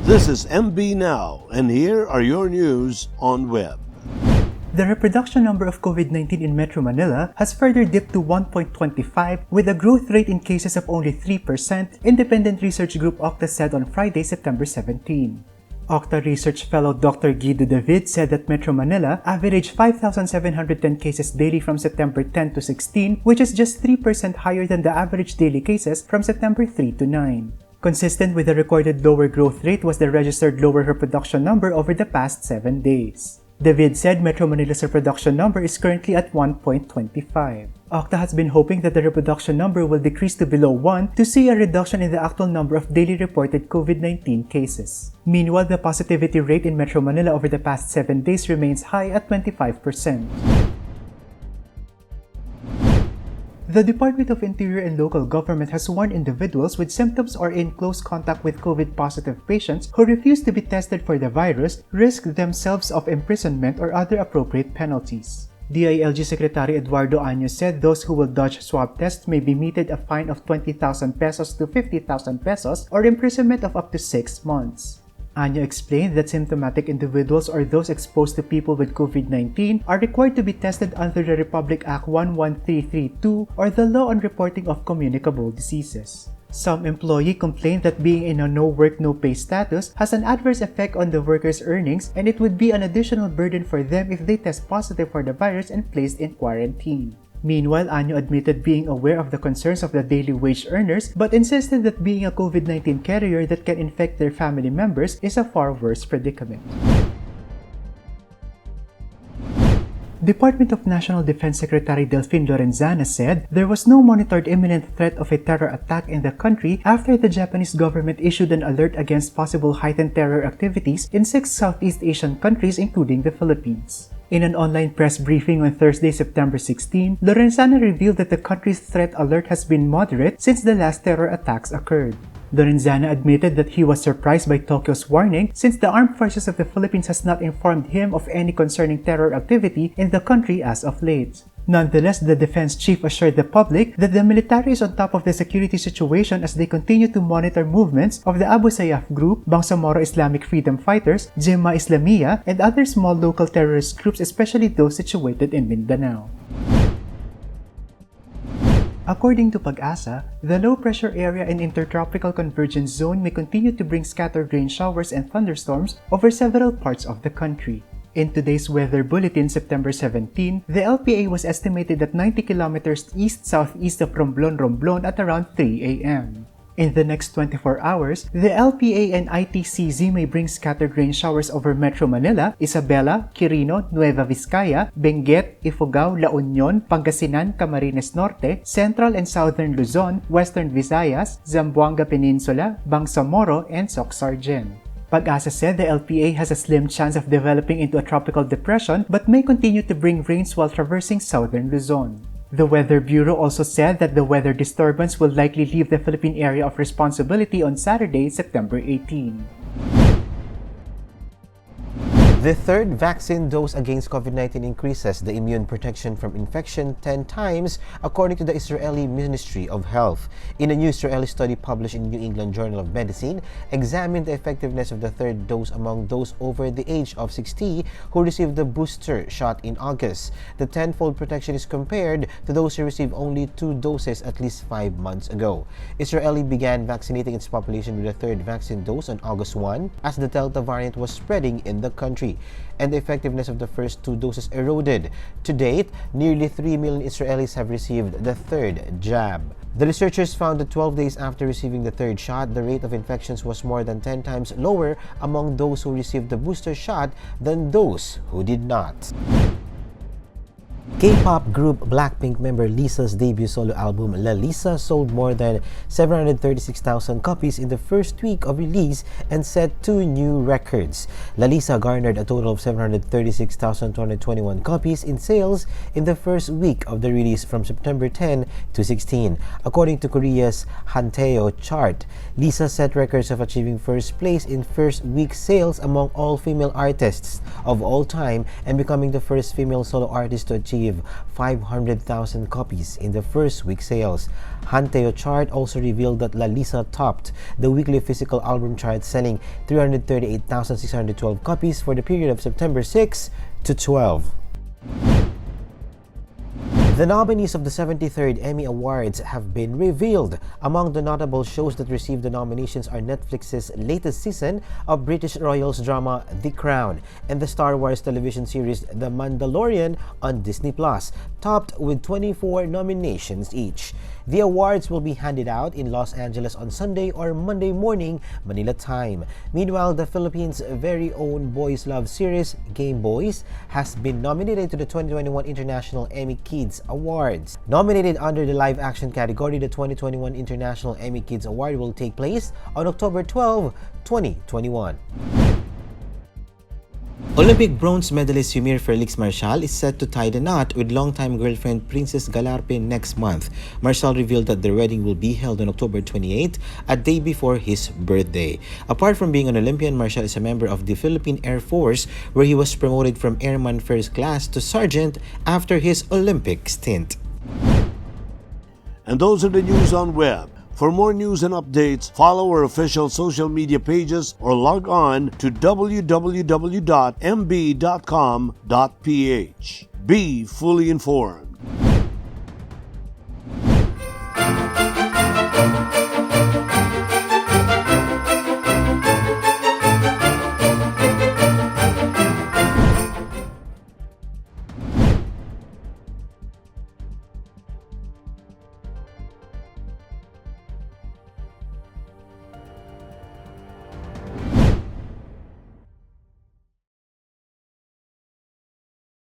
This is MB Now, and here are your news on web. The reproduction number of COVID-19 in Metro Manila has further dipped to 1.25 with a growth rate in cases of only 3%, independent research group Octa said on Friday, September 17. Octa research fellow Dr. Guido David said that Metro Manila averaged 5,710 cases daily from September 10 to 16, which is just 3% higher than the average daily cases from September 3 to 9. Consistent with the recorded lower growth rate was the registered lower reproduction number over the past 7 days. David said Metro Manila's reproduction number is currently at 1.25. Octa has been hoping that the reproduction number will decrease to below 1 to see a reduction in the actual number of daily reported COVID-19 cases. Meanwhile, the positivity rate in Metro Manila over the past 7 days remains high at 25%. The Department of Interior and Local Government has warned individuals with symptoms or in close contact with COVID-positive patients who refuse to be tested for the virus risk themselves of imprisonment or other appropriate penalties. DILG Secretary Eduardo Año said those who will dodge swab tests may be meted a fine of 20,000 pesos to 50,000 pesos or imprisonment of up to 6 months. Año explained that symptomatic individuals or those exposed to people with COVID-19 are required to be tested under the Republic Act 11332 or the Law on Reporting of Communicable Diseases. Some employee complained that being in a no work no pay status has an adverse effect on the workers' earnings and it would be an additional burden for them if they test positive for the virus and placed in quarantine. Meanwhile, Año admitted being aware of the concerns of the daily wage earners but insisted that being a COVID-19 carrier that can infect their family members is a far worse predicament. Department of National Defense Secretary Delphine Lorenzana said there was no monitored imminent threat of a terror attack in the country after the Japanese government issued an alert against possible heightened terror activities in 6 Southeast Asian countries including the Philippines. In an online press briefing on Thursday, September 16, Lorenzana revealed that the country's threat alert has been moderate since the last terror attacks occurred. Lorenzana admitted that he was surprised by Tokyo's warning since the armed forces of the Philippines has not informed him of any concerning terror activity in the country as of late. Nonetheless, the defense chief assured the public that the military is on top of the security situation as they continue to monitor movements of the Abu Sayyaf group, Bangsamoro Islamic Freedom Fighters, Jemaah Islamiyah, and other small local terrorist groups, especially those situated in Mindanao. According to Pag-asa, the low-pressure area and intertropical convergence zone may continue to bring scattered rain showers and thunderstorms over several parts of the country. In today's weather bulletin, September 17, the LPA was estimated at 90 kilometers east-southeast of Romblon at around 3 a.m. In the next 24 hours, the LPA and ITCZ may bring scattered rain showers over Metro Manila, Isabela, Quirino, Nueva Vizcaya, Benguet, Ifugao, La Union, Pangasinan, Camarines Norte, Central and Southern Luzon, Western Visayas, Zamboanga Peninsula, Bangsamoro, and Soc-Sargen. Pag-asa said the LPA has a slim chance of developing into a tropical depression but may continue to bring rains while traversing southern Luzon. The Weather Bureau also said that the weather disturbance will likely leave the Philippine area of responsibility on Saturday, September 18. The third vaccine dose against COVID-19 increases the immune protection from infection 10 times, according to the Israeli Ministry of Health. In a new Israeli study published in New England Journal of Medicine, examined the effectiveness of the third dose among those over the age of 60 who received the booster shot in August. The tenfold protection is compared to those who received only 2 doses at least 5 months ago. Israel began vaccinating its population with a third vaccine dose on August 1 as the Delta variant was spreading in the country, and the effectiveness of the first 2 doses eroded. To date, nearly 3 million Israelis have received the third jab. The researchers found that 12 days after receiving the third shot, the rate of infections was more than 10 times lower among those who received the booster shot than those who did not. K-pop group Blackpink member Lisa's debut solo album Lalisa sold more than 736,000 copies in the first week of release and set 2 new records. Lalisa garnered a total of 736,221 copies in sales in the first week of the release from September 10 to 16. According to Korea's Hanteo chart, Lisa set records of achieving first place in first week sales among all female artists of all time and becoming the first female solo artist to achieve achieve 500,000 copies in the first week sales. Hanteo chart also revealed that Lalisa topped the weekly physical album chart, selling 338,612 copies for the period of September 6 to 12. The nominees of the 73rd Emmy Awards have been revealed. Among the notable shows that received the nominations are Netflix's latest season of British Royals drama The Crown and the Star Wars television series The Mandalorian on Disney+, topped with 24 nominations each. The awards will be handed out in Los Angeles on Sunday or Monday morning, Manila time. Meanwhile, the Philippines' very own boys' love series, Game Boys, has been nominated to the 2021 International Emmy Kids Awards. Nominated under the live action category, the 2021 International Emmy Kids Award will take place on October 12, 2021. Olympic bronze medalist Eumir Felix Marcial is set to tie the knot with longtime girlfriend Princess Galarpe next month. Marcial revealed that their wedding will be held on October 28, a day before his birthday. Apart from being an Olympian, Marcial is a member of the Philippine Air Force, where he was promoted from Airman First Class to Sergeant after his Olympic stint. And those are the news on web. For more news and updates, follow our official social media pages or log on to www.mb.com.ph. Be fully informed.